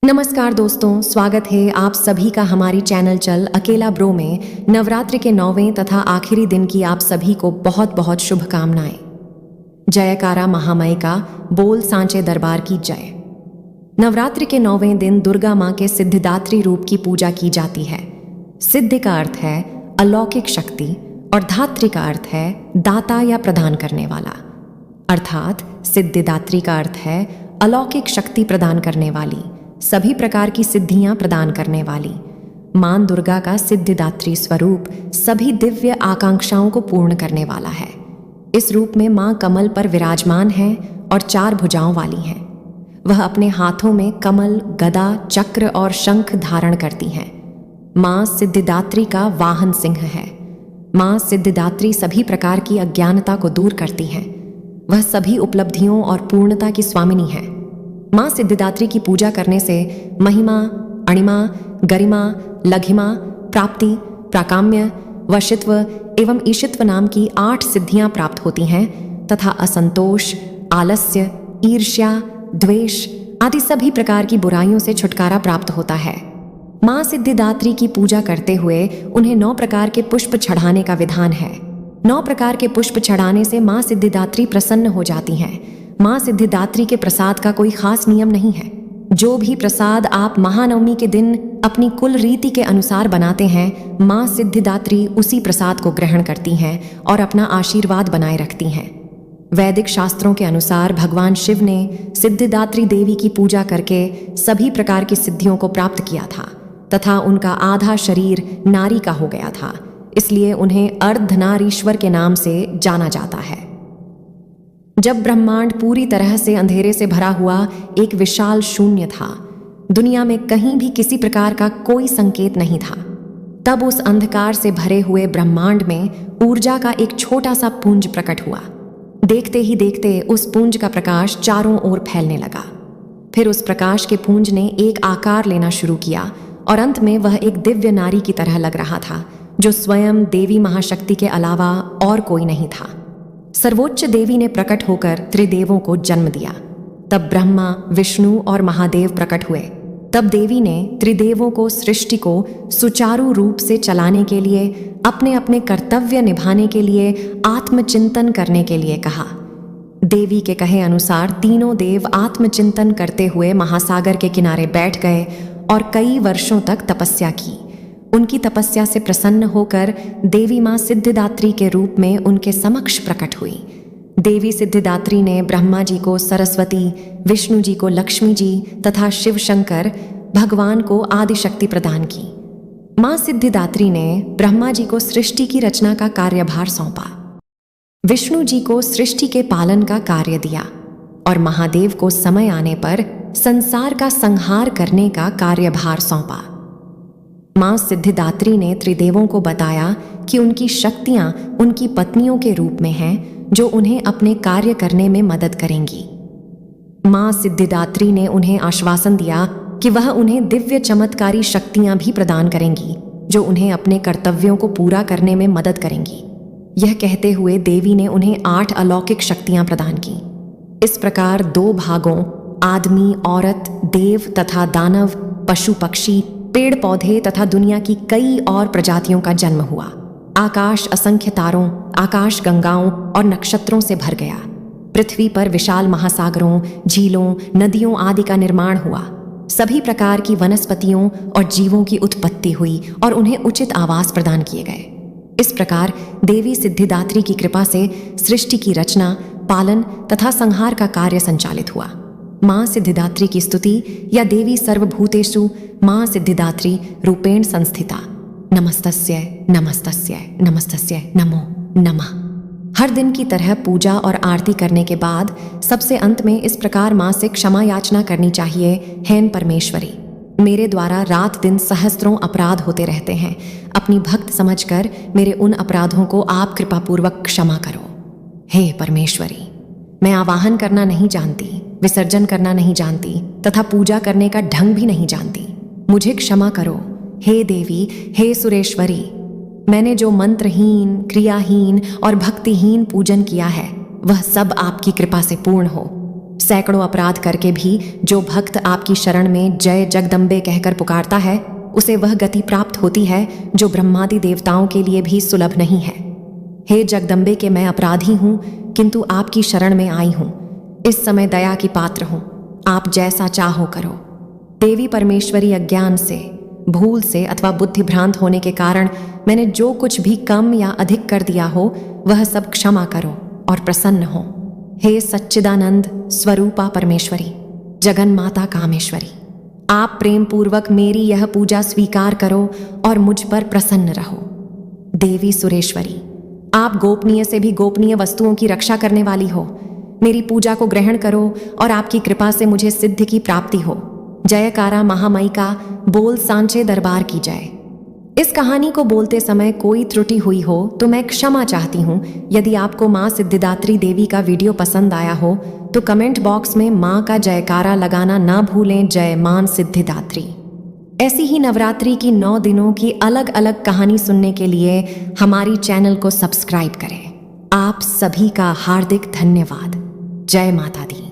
नमस्कार दोस्तों, स्वागत है आप सभी का हमारी चैनल चल अकेला ब्रो में नवरात्रि के 9वें तथा आखिरी दिन की आप सभी को बहुत बहुत शुभकामनाएं। जयकारा महामय का, बोल सांचे दरबार की जय। नवरात्रि के 9वें दिन दुर्गा मां के सिद्धिदात्री रूप की पूजा की जाती है। सिद्धि का अर्थ है अलौकिक शक्ति और धात्री का अर्थ है दाता या प्रदान करने वाला, अर्थात सिद्धिदात्री का अर्थ है अलौकिक शक्ति प्रदान करने वाली, सभी प्रकार की सिद्धियां प्रदान करने वाली। मां दुर्गा का सिद्धिदात्री स्वरूप सभी दिव्य आकांक्षाओं को पूर्ण करने वाला है। इस रूप में मां कमल पर विराजमान है और 4 भुजाओं वाली हैं। वह अपने हाथों में कमल, गदा, चक्र और शंख धारण करती हैं। मां सिद्धिदात्री का वाहन सिंह है। मां सिद्धिदात्री सभी प्रकार की अज्ञानता को दूर करती हैं। वह सभी उपलब्धियों और पूर्णता की स्वामिनी है। मां सिद्धिदात्री की पूजा करने से महिमा, अणिमा, गरिमा, लघिमा, प्राप्ति, प्राकाम्य, वशित्व एवं ईशित्व नाम की 8 सिद्धियां प्राप्त होती हैं तथा असंतोष, आलस्य, ईर्ष्या, द्वेष आदि सभी प्रकार की बुराइयों से छुटकारा प्राप्त होता है। मां सिद्धिदात्री की पूजा करते हुए उन्हें 9 प्रकार के पुष्प चढ़ाने का विधान है। 9 प्रकार के पुष्प चढ़ाने से मां सिद्धिदात्री प्रसन्न हो जाती हैं। मां सिद्धिदात्री के प्रसाद का कोई खास नियम नहीं है। जो भी प्रसाद आप महानवमी के दिन अपनी कुल रीति के अनुसार बनाते हैं, मां सिद्धिदात्री उसी प्रसाद को ग्रहण करती हैं और अपना आशीर्वाद बनाए रखती हैं। वैदिक शास्त्रों के अनुसार भगवान शिव ने सिद्धिदात्री देवी की पूजा करके सभी प्रकार की सिद्धियों को प्राप्त किया था तथा उनका आधा शरीर नारी का हो गया था, इसलिए उन्हें अर्धनारीश्वर के नाम से जाना जाता है। जब ब्रह्मांड पूरी तरह से अंधेरे से भरा हुआ एक विशाल शून्य था, दुनिया में कहीं भी किसी प्रकार का कोई संकेत नहीं था, तब उस अंधकार से भरे हुए ब्रह्मांड में ऊर्जा का एक छोटा सा पुंज प्रकट हुआ। देखते ही देखते उस पुंज का प्रकाश चारों ओर फैलने लगा। फिर उस प्रकाश के पुंज ने एक आकार लेना शुरू किया और अंत में वह एक दिव्य नारी की तरह लग रहा था, जो स्वयं देवी महाशक्ति के अलावा और कोई नहीं था। सर्वोच्च देवी ने प्रकट होकर त्रिदेवों को जन्म दिया। तब ब्रह्मा, विष्णु और महादेव प्रकट हुए। तब देवी ने त्रिदेवों को सृष्टि को सुचारू रूप से चलाने के लिए, अपने अपने कर्तव्य निभाने के लिए, आत्मचिंतन करने के लिए कहा। देवी के कहे अनुसार तीनों देव आत्मचिंतन करते हुए महासागर के किनारे बैठ गए और कई वर्षों तक तपस्या की। उनकी तपस्या से प्रसन्न होकर देवी मां सिद्धिदात्री के रूप में उनके समक्ष प्रकट हुई। देवी सिद्धिदात्री ने ब्रह्मा जी को सरस्वती, विष्णु जी को लक्ष्मी जी तथा शिव शंकर भगवान को आदि शक्ति प्रदान की। मां सिद्धिदात्री ने ब्रह्मा जी को सृष्टि की रचना का कार्यभार सौंपा, विष्णु जी को सृष्टि के पालन का कार्य दिया और महादेव को समय आने पर संसार का संहार करने का कार्यभार सौंपा। मां सिद्धिदात्री ने त्रिदेवों को बताया कि उनकी शक्तियां उनकी पत्नियों के रूप में हैं, जो उन्हें अपने कार्य करने में मदद करेंगी। मां सिद्धिदात्री ने उन्हें आश्वासन दिया कि वह उन्हें दिव्य चमत्कारी शक्तियां भी प्रदान करेंगी, जो उन्हें अपने कर्तव्यों को पूरा करने में मदद करेंगी। यह कहते हुए देवी ने उन्हें 8 अलौकिक शक्तियां प्रदान की। इस प्रकार 2 भागों आदमी, औरत, देव तथा दानव, पशु पक्षी, पेड़ पौधे तथा दुनिया की कई और प्रजातियों का जन्म हुआ। आकाश असंख्य तारों, आकाश गंगाओं और नक्षत्रों से भर गया। पृथ्वी पर विशाल महासागरों, झीलों, नदियों आदि का निर्माण हुआ। सभी प्रकार की वनस्पतियों और जीवों की उत्पत्ति हुई और उन्हें उचित आवास प्रदान किए गए। इस प्रकार देवी सिद्धिदात्री की कृपा से सृष्टि की रचना, पालन तथा संहार का कार्य संचालित हुआ। मां सिद्धिदात्री की स्तुति या देवी सर्वभूतेषु मां सिद्धिदात्री रूपेण संस्थिता। नमस्तस्यै नमस्तस्यै नमस्तस्यै नमो नमः। हर दिन की तरह पूजा और आरती करने के बाद सबसे अंत में इस प्रकार मां से क्षमा याचना करनी चाहिए। हेन परमेश्वरी, मेरे द्वारा रात दिन सहस्त्रों अपराध होते रहते हैं। अपनी भक्त समझकर मेरे उन अपराधों को आप कृपापूर्वक क्षमा करो। हे परमेश्वरी, मैं आवाहन करना नहीं जानती, विसर्जन करना नहीं जानती तथा पूजा करने का ढंग भी नहीं जानती। मुझे क्षमा करो। हे देवी, हे सुरेश्वरी, मैंने जो मंत्रहीन, क्रियाहीन और भक्तिहीन पूजन किया है, वह सब आपकी कृपा से पूर्ण हो। सैकड़ों अपराध करके भी जो भक्त आपकी शरण में जय जगदम्बे कहकर पुकारता है, उसे वह गति प्राप्त होती है जो ब्रह्मादि देवताओं के लिए भी सुलभ नहीं है। हे जगदम्बे के मैं अपराधी हूँ, किंतु आपकी शरण में आई हूँ। इस समय दया की पात्र हूँ, आप जैसा चाहो करो। देवी परमेश्वरी अज्ञान से, भूल से अथवा बुद्धि भ्रांत होने के कारण मैंने जो कुछ भी कम या अधिक कर दिया हो, वह सब क्षमा करो और प्रसन्न हो। हे सच्चिदानंद स्वरूपा परमेश्वरी, जगन माता कामेश्वरी, आप प्रेम पूर्वक मेरी यह पूजा स्वीकार करो और मुझ पर प्रसन्न रहो। देवी सुरेश्वरी, आप गोपनीय से भी गोपनीय वस्तुओं की रक्षा करने वाली हो। मेरी पूजा को ग्रहण करो और आपकी कृपा से मुझे सिद्धि की प्राप्ति हो। जयकारा महामयी का बोल सांचे दरबार की जय। इस कहानी को बोलते समय कोई त्रुटि हुई हो तो मैं क्षमा चाहती हूँ। यदि आपको माँ सिद्धिदात्री देवी का वीडियो पसंद आया हो तो कमेंट बॉक्स में माँ का जयकारा लगाना ना भूलें। जय मां सिद्धिदात्री। ऐसी ही नवरात्रि की 9 दिनों की अलग अलग कहानी सुनने के लिए हमारी चैनल को सब्सक्राइब करें। आप सभी का हार्दिक धन्यवाद। जय माता दी।